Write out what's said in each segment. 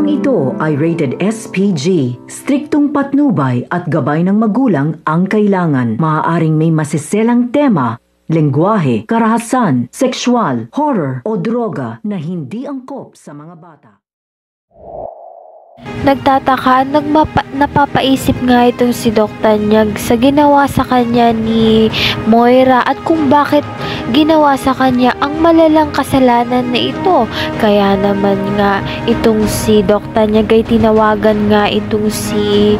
Programang ito ay rated SPG. Striktong patnubay at gabay ng magulang ang kailangan. Maaaring may masiselang tema, lengguwahe, karahasan, sexual, horror o droga na hindi angkop sa mga bata. Nagtataka, napapaisip nga itong si Doc Tanyag sa ginawa sa kanya ni Moira at kung bakit ginawa sa kanya ang malalang kasalanan na ito. Kaya naman nga itong si Doc Tanyag ay tinawagan nga itong si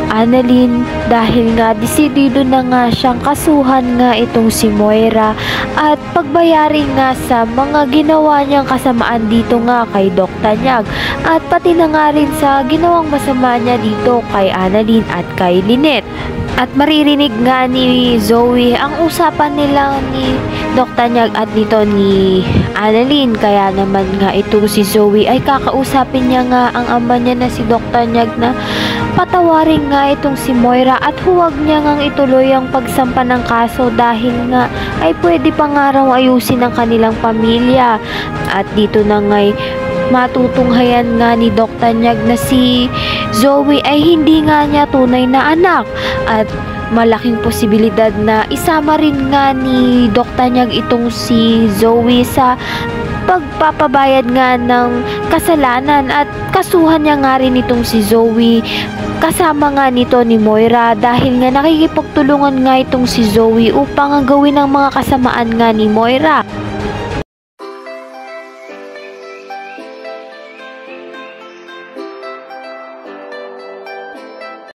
Annalyn dahil nga desidido na nga siyang kasuhan nga itong si Moira at pagbayarin nga sa mga ginawa niyang kasamaan dito nga kay Doc Tanyag at pati na nga rin sa ginawang masama niya dito kay Annalyn at kay Lynette. At maririnig nga ni Zoe ang usapan nila ni Doc Tanyag at nito ni Annalyn. Kaya naman nga itong si Zoe ay kakausapin niya nga ang ama niya na si Doc Tanyag na patawarin nga itong si Moira at huwag niya ngang ituloy ang pagsampa ng kaso dahil nga ay pwede pa nga raw ayusin ang kanilang pamilya. At dito na nga'y matutunghayan nga ni Doc Tanyag na si Zoe ay hindi nga niya tunay na anak at malaking posibilidad na isama rin nga ni Doc Tanyag itong si Zoe sa pagpapabayad nga ng kasalanan at kasuhan niya nga rin itong si Zoe kasama nga nito ni Moira dahil nga nakikipagtulungan nga itong si Zoe upang gawin ang mga kasamaan nga ni Moira.